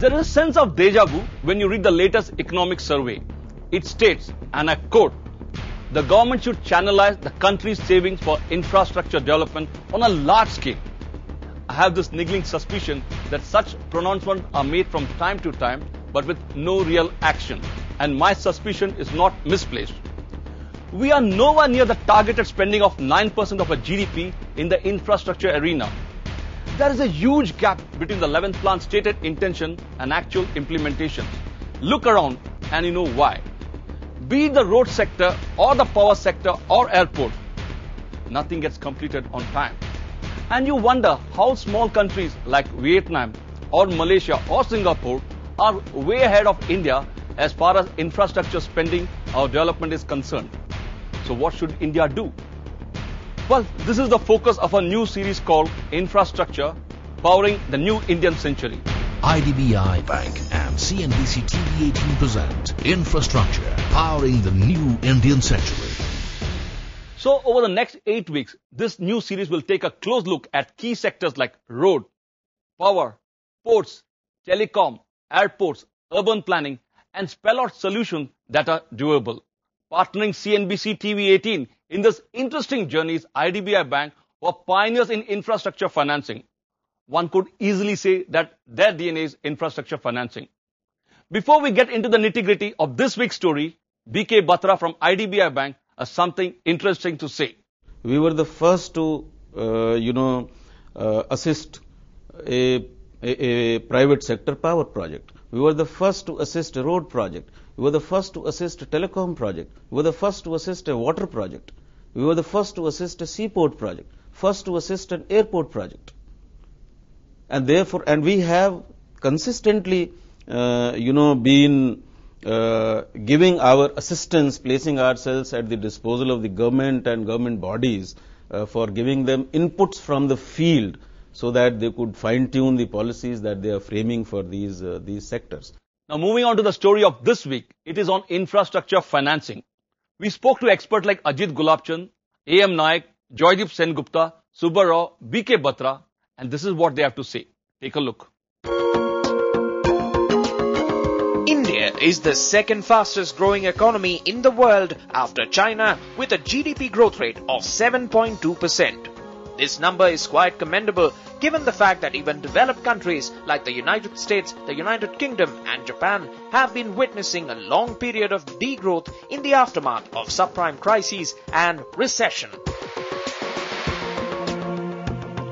There is a sense of deja vu when you read the latest economic survey. It states, and I quote, the government should channelize the country's savings for infrastructure development on a large scale. I have this niggling suspicion that such pronouncements are made from time to time, but with no real action. And my suspicion is not misplaced. We are nowhere near the targeted spending of 9% of our GDP in the infrastructure arena. There is a huge gap between the 11th plan's stated intention and actual implementation. Look around and you know why. Be it the road sector or the power sector or airports, nothing gets completed on time. And you wonder how small countries like Vietnam or Malaysia or Singapore are way ahead of India as far as infrastructure spending or development is concerned. So what should India do? Well, this is the focus of a new series called Infrastructure, Powering the New Indian Century. IDBI Bank and CNBC TV 18 present Infrastructure, Powering the New Indian Century. So over the next 8 weeks, this new series will take a close look at key sectors like road, power, ports, telecom, airports, urban planning, and spell out solutions that are doable. Partnering CNBC TV 18 in this interesting journey is IDBI Bank, who are pioneers in infrastructure financing. One could easily say that their DNA is infrastructure financing. Before we get into the nitty-gritty of this week's story, BK Batra from IDBI Bank has something interesting to say. We were the first to, assist a private sector power project. We were the first to assist a road project. We were the first to assist a telecom project. We were the first to assist a water project. We were the first to assist a seaport project. First to assist an airport project. And therefore, and we have consistently, been giving our assistance, placing ourselves at the disposal of the government and government bodies for giving them inputs from the field so that they could fine-tune the policies that they are framing for these sectors. Now moving on to the story of this week, it is on infrastructure financing. We spoke to experts like Ajit Gulabchand, A.M. Naik, Joydeep Sengupta, Subba Rao, BK Batra, and this is what they have to say. Take a look. India is the second fastest growing economy in the world after China, with a GDP growth rate of 7.2%. This number is quite commendable given the fact that even developed countries like the United States, the United Kingdom and Japan have been witnessing a long period of degrowth in the aftermath of subprime crises and recession.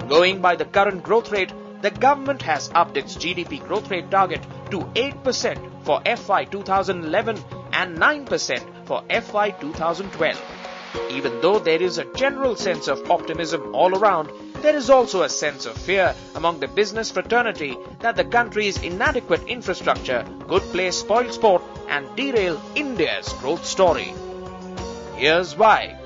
Going by the current growth rate, the government has upped its GDP growth rate target to 8% for FY 2011 and 9% for FY 2012. Even though there is a general sense of optimism all around, there is also a sense of fear among the business fraternity that the country's inadequate infrastructure could play spoilsport and derail India's growth story. Here's why.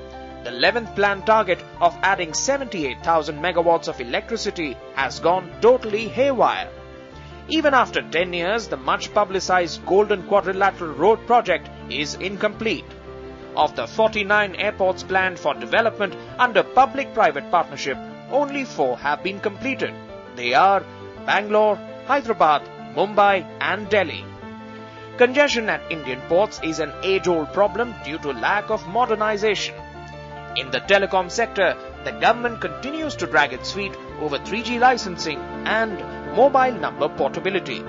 The 11th plan target of adding 78,000 megawatts of electricity has gone totally haywire. Even after 10 years, the much publicized Golden Quadrilateral Road project is incomplete. Of the 49 airports planned for development under public-private partnership, only 4 have been completed. They are Bangalore, Hyderabad, Mumbai and Delhi. Congestion at Indian ports is an age-old problem due to lack of modernization. In the telecom sector, the government continues to drag its feet over 3G licensing and mobile number portability.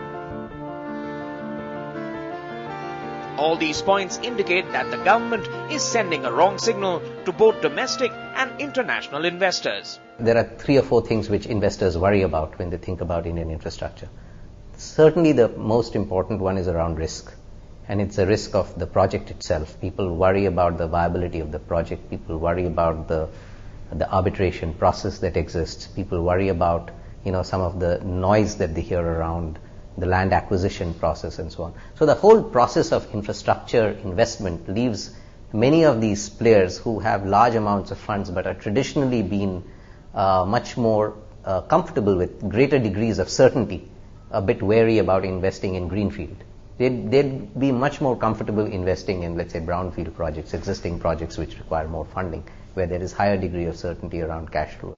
All these points indicate that the government is sending a wrong signal to both domestic and international investors. There are 3 or 4 things which investors worry about when they think about Indian infrastructure. Certainly the most important one is around risk. And it's a risk of the project itself. People worry about the viability of the project. People worry about the arbitration process that exists. People worry about, some of the noise that they hear around the land acquisition process and so on. So the whole process of infrastructure investment leaves many of these players who have large amounts of funds but are traditionally been much more comfortable with greater degrees of certainty, a bit wary about investing in greenfield. They'd be much more comfortable investing in, let's say, brownfield projects, existing projects which require more funding, where there is higher degree of certainty around cash flow.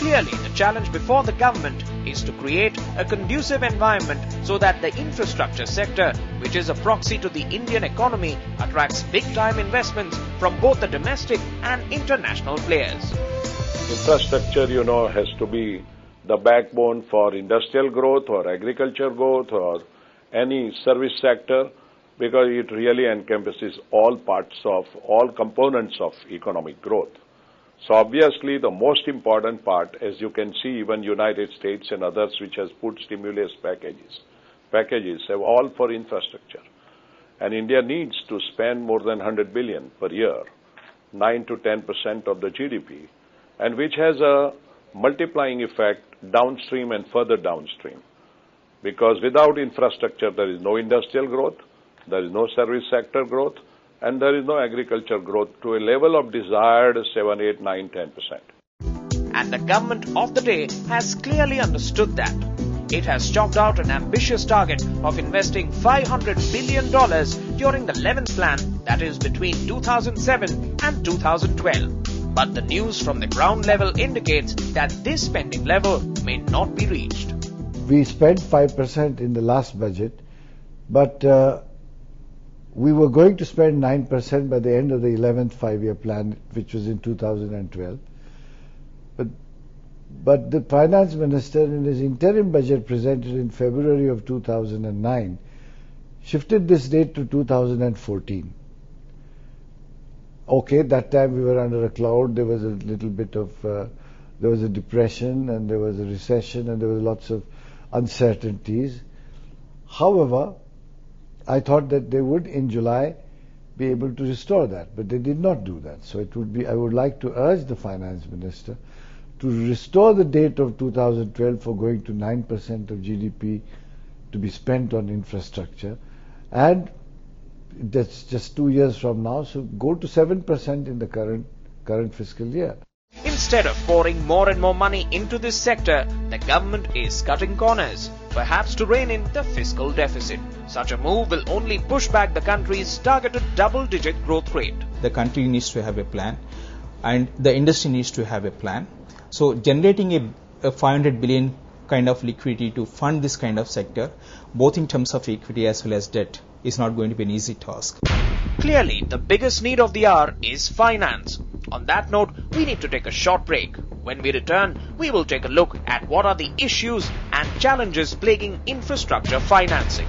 Clearly, the challenge before the government is to create a conducive environment so that the infrastructure sector, which is a proxy to the Indian economy, attracts big-time investments from both the domestic and international players. Infrastructure, has to be the backbone for industrial growth or agriculture growth or any service sector, because it really encompasses all components of economic growth. So obviously the most important part, as you can see, even United States and others which has put stimulus packages have all for infrastructure. And India needs to spend more than 100 billion per year, 9 to 10% of the GDP, and which has a multiplying effect downstream and further downstream. Because without infrastructure there is no industrial growth, there is no service sector growth, and there is no agriculture growth to a level of desired 7, 8, 9, 10%. And the government of the day has clearly understood that. It has chalked out an ambitious target of investing $500 billion during the 11th plan, that is between 2007 and 2012. But the news from the ground level indicates that this spending level may not be reached. We spent 5% in the last budget, but we were going to spend 9% by the end of the 11th five-year plan, which was in 2012. But the finance minister, in his interim budget presented in February of 2009, shifted this date to 2014. Okay, that time we were under a cloud. There was a little bit of, there was a depression and there was a recession and there was lots of uncertainties. However, I thought that they would in July be able to restore that, but they did not do that. So I would like to urge the finance minister to restore the date of 2012 for going to 9% of GDP to be spent on infrastructure, and that's just 2 years from now, so go to 7% in the current fiscal year. Instead of pouring more and more money into this sector, the government is cutting corners, perhaps to rein in the fiscal deficit. Such a move will only push back the country's targeted double-digit growth rate. The country needs to have a plan, and the industry needs to have a plan. So generating a 500 billion kind of liquidity to fund this kind of sector, both in terms of equity as well as debt, is not going to be an easy task. Clearly, the biggest need of the hour is finance. On that note, we need to take a short break. When we return, we will take a look at what are the issues and challenges plaguing infrastructure financing.